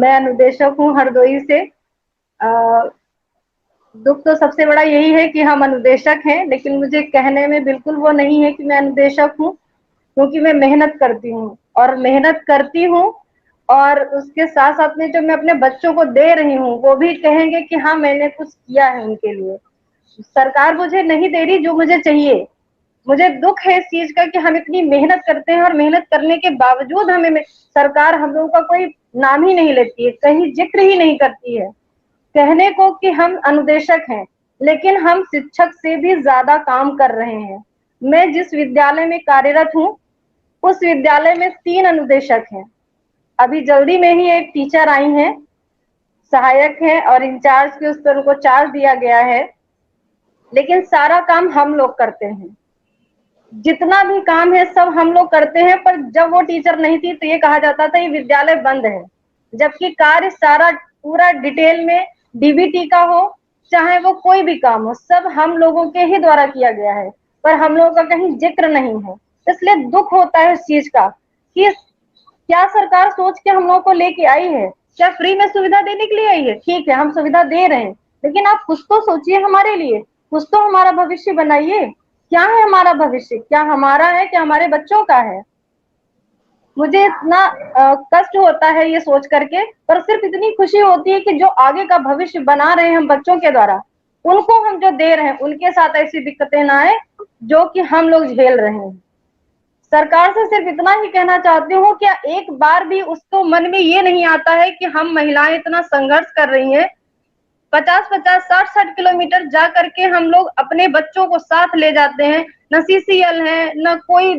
मैं अनुदेशक हूँ हरदोई से। दुख तो सबसे बड़ा यही है कि हम अनुदेशक हैं, लेकिन मुझे कहने में बिल्कुल वो नहीं है कि मैं अनुदेशक हूँ, क्योंकि मैं मेहनत करती हूँ और मेहनत करती हूँ, और उसके साथ साथ में जो मैं अपने बच्चों को दे रही हूँ वो भी कहेंगे कि हाँ मैंने कुछ किया है उनके लिए। सरकार मुझे नहीं दे रही जो मुझे चाहिए। मुझे दुख है इस चीज का कि हम इतनी मेहनत करते हैं और मेहनत करने के बावजूद हमें सरकार हम लोगों का कोई नाम ही नहीं लेती है, कहीं जिक्र ही नहीं करती है। कहने को कि हम अनुदेशक हैं, लेकिन हम शिक्षक से भी ज्यादा काम कर रहे हैं। मैं जिस विद्यालय में कार्यरत हूँ उस विद्यालय में 3 अनुदेशक हैं। अभी जल्दी में ही एक टीचर आई हैं, सहायक है और इंचार्ज के उस पर उनको चार्ज दिया गया है, लेकिन सारा काम हम लोग करते हैं। जितना भी काम है सब हम लोग करते हैं, पर जब वो टीचर नहीं थी तो ये कहा जाता था ये विद्यालय बंद है, जबकि कार्य सारा पूरा डिटेल में डीबीटी का हो चाहे वो कोई भी काम हो, सब हम लोगों के ही द्वारा किया गया है, पर हम लोगों का कहीं जिक्र नहीं है। इसलिए दुख होता है इस चीज का कि क्या सरकार सोच के हम लोगों को लेके आई है? क्या फ्री में सुविधा देने के लिए आई है? ठीक है, हम सुविधा दे रहे हैं, लेकिन आप कुछ तो सोचिए हमारे लिए, कुछ तो हमारा भविष्य बनाइए। क्या है हमारा भविष्य? क्या हमारा है, क्या हमारे बच्चों का है? मुझे इतना कष्ट होता है ये सोच करके, पर सिर्फ इतनी खुशी होती है कि जो आगे का भविष्य बना रहे हैं हम बच्चों के द्वारा, उनको हम जो दे रहे हैं उनके साथ ऐसी दिक्कतें ना आए जो कि हम लोग झेल रहे हैं। सरकार से सिर्फ इतना ही कहना चाहती हूँ, क्या एक बार भी उसको मन में ये नहीं आता है कि हम महिलाएं इतना संघर्ष कर रही हैं, 50-50, 60-60 किलोमीटर जा करके हम लोग अपने बच्चों को साथ ले जाते हैं, न सीसीएल है न कोई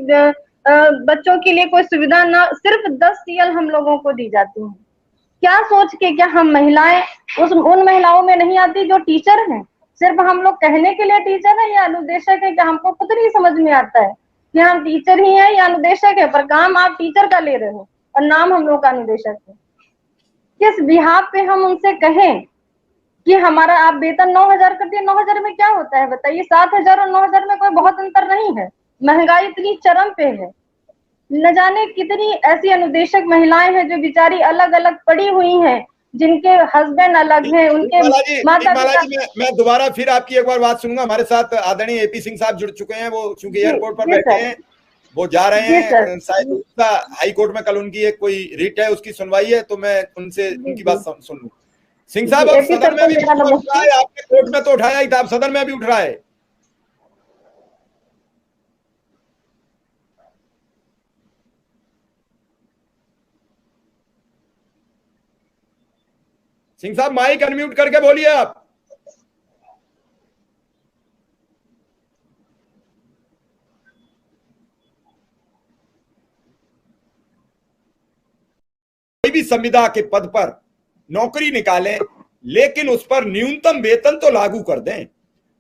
बच्चों के लिए कोई सुविधा, न सिर्फ 10 सीएल हम लोगों को दी जाती है। क्या सोच के, क्या हम महिलाएं उन महिलाओं में नहीं आती जो टीचर हैं? सिर्फ हम लोग कहने के लिए टीचर है या अनुदेशक है, क्या हमको खुद नहीं समझ में आता है कि हम टीचर ही हैं या अनुदेशक है, पर काम आप टीचर का ले रहे हो और नाम हम लोग का अनुदेशक है। किस बिहाफ पे हम उनसे कहें कि हमारा आप वेतन 9,000 कर दिए, 9,000 में क्या होता है बताइए? 7,000 और 9,000 में कोई बहुत अंतर नहीं है। महंगाई इतनी चरम पे है, न जाने कितनी ऐसी अनुदेशक महिलाएं हैं जो बेचारी अलग अलग पड़ी हुई हैं, जिनके हस्बैंड अलग हैं, उनके माता पिता। मैं दोबारा फिर आपकी एक बार बात सुनूंगा। हमारे साथ आदरणीय एपी सिंह साहब जुड़ चुके हैं, वो चूंकि एयरपोर्ट पर बैठे हैं, वो जा रहे हैं शायद हाई कोर्ट में, कल उनकी एक कोई रिट है उसकी सुनवाई है, तो मैं उनसे उनकी बात सुन लूँ। सिंह साहब, अब सदन में भी उठ रहा है, आपने कोर्ट में तो उठाया ही था, अब सदन में भी उठ रहा है। सिंह साहब माइक अनम्यूट करके बोलिए आप। कोई भी संविदा के पद पर नौकरी निकालें, लेकिन उस पर न्यूनतम वेतन तो लागू कर दें।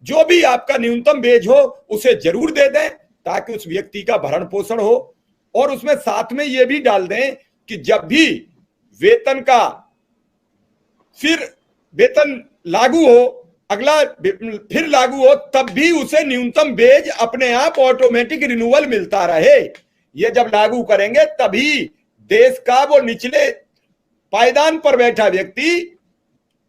जो भी आपका न्यूनतम वेज हो उसे जरूर दे दें, ताकि उस व्यक्ति का भरण पोषण हो। और उसमें साथ में यह भी डाल दें कि जब भी वेतन का फिर वेतन लागू हो, अगला फिर लागू हो, तब भी उसे न्यूनतम वेज अपने आप ऑटोमेटिक रिन्यूअल मिलता रहे। ये जब लागू करेंगे तभी देश का वो निचले पायदान पर बैठा व्यक्ति,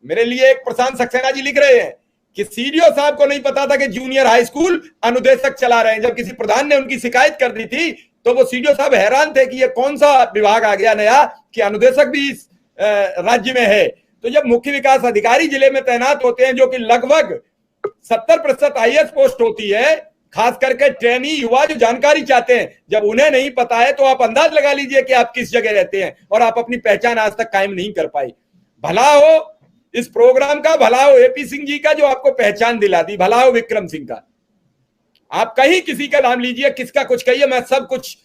मेरे लिए एक प्रशांत सक्सेना जी लिख रहे हैं कि सीडीओ साहब को नहीं पता था कि जूनियर हाई स्कूल अनुदेशक चला रहे हैं। जब किसी प्रधान ने उनकी शिकायत कर दी थी तो वो सीडीओ साहब हैरान थे कि ये कौन सा विभाग आ गया नया कि अनुदेशक भी इस राज्य में है। तो जब मुख्य विकास अधिकारी जिले में तैनात होते हैं, जो कि लगभग 70% आईएएस पोस्ट होती है, खास करके ट्रेनी युवा जो जानकारी चाहते हैं, जब उन्हें नहीं पता है तो आप अंदाज लगा लीजिए कि आप किस जगह रहते हैं और आप अपनी पहचान आज तक कायम नहीं कर पाई। भला हो इस प्रोग्राम का, भला हो एपी सिंह जी का जो आपको पहचान दिला दी, भला हो विक्रम सिंह का। आप कहीं किसी का नाम लीजिए, किसका कुछ कहिए, मैं सब कुछ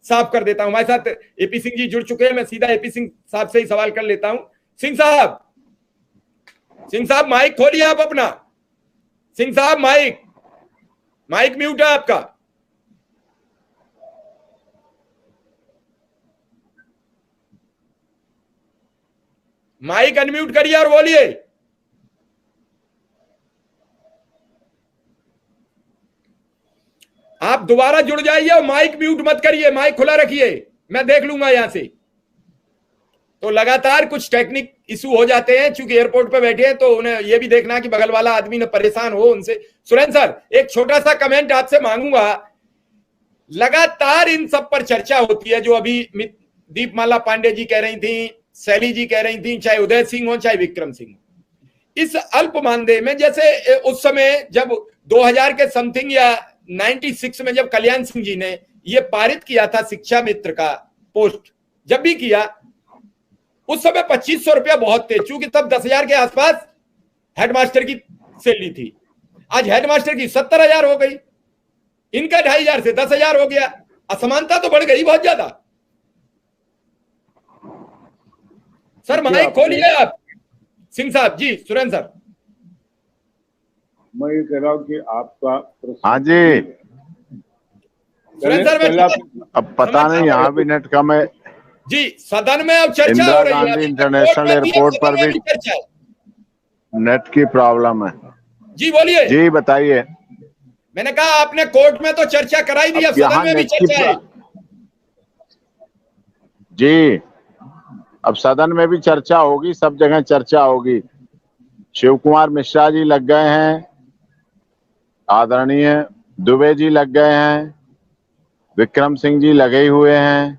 साफ कर देता हूं। हमारे साथ एपी सिंह जी जुड़ चुके हैं, मैं सीधा एपी सिंह साहब से ही सवाल कर लेता हूं। सिंह साहब माइक खोलिए आप अपना। सिंह साहब माइक म्यूट है आपका। माइक अनम्यूट करिए और बोलिए। आप दोबारा जुड़ जाइए और माइक म्यूट मत करिए, माइक खुला रखिए, मैं देख लूंगा यहां से। तो लगातार कुछ टेक्निक इशू हो जाते हैं, चूंकि एयरपोर्ट पे बैठे हैं तो उन्हें ये भी देखना कि बगल वाला आदमी न परेशान हो उनसे। सुरेंद्र सर, एक छोटा सा कमेंट आपसे मांगूंगा। लगातार इन सब पर चर्चा होती है, जो अभी दीपमाला पांडे जी कह रही थी, शैली जी कह रही थी, चाहे उदय सिंह हो चाहे विक्रम सिंह हो। इस अल्प मानदेय में, जैसे उस समय जब 2000 के समथिंग या 96 में जब कल्याण सिंह जी ने ये पारित किया था शिक्षा मित्र का पोस्ट, जब भी किया उस समय 2500 रुपया बहुत थे, चूंकि तब 10,000 के आसपास हेडमास्टर की सैलरी थी। आज हेडमास्टर की 70,000 हो गई, इनका 2,500 से 10,000 हो गया। असमानता तो बढ़ गई बहुत ज्यादा। सर माइक खोलिए आप, सिंह साहब जी। सुरेंद्र सर, मैं ये कह रहा हूँ कि आपका हाँ जी, सुरेंद्र सर, अब पता नहीं यहाँ भी नेट कम है जी। सदन में अब चर्चा हो इंदिरा रही है, गांधी इंटरनेशनल एयरपोर्ट पर भी नेट की प्रॉब्लम है। जी बोलिए। जी बताइए। मैंने कहा आपने कोर्ट में तो चर्चा कराई दी, अब सदन में भी चर्चा है। जी, अब सदन में भी चर्चा होगी, सब जगह चर्चा होगी। शिव कुमार मिश्रा जी लग गए हैं, आदरणीय दुबे जी लग गए हैं, विक्रम सिंह जी लगे हुए हैं,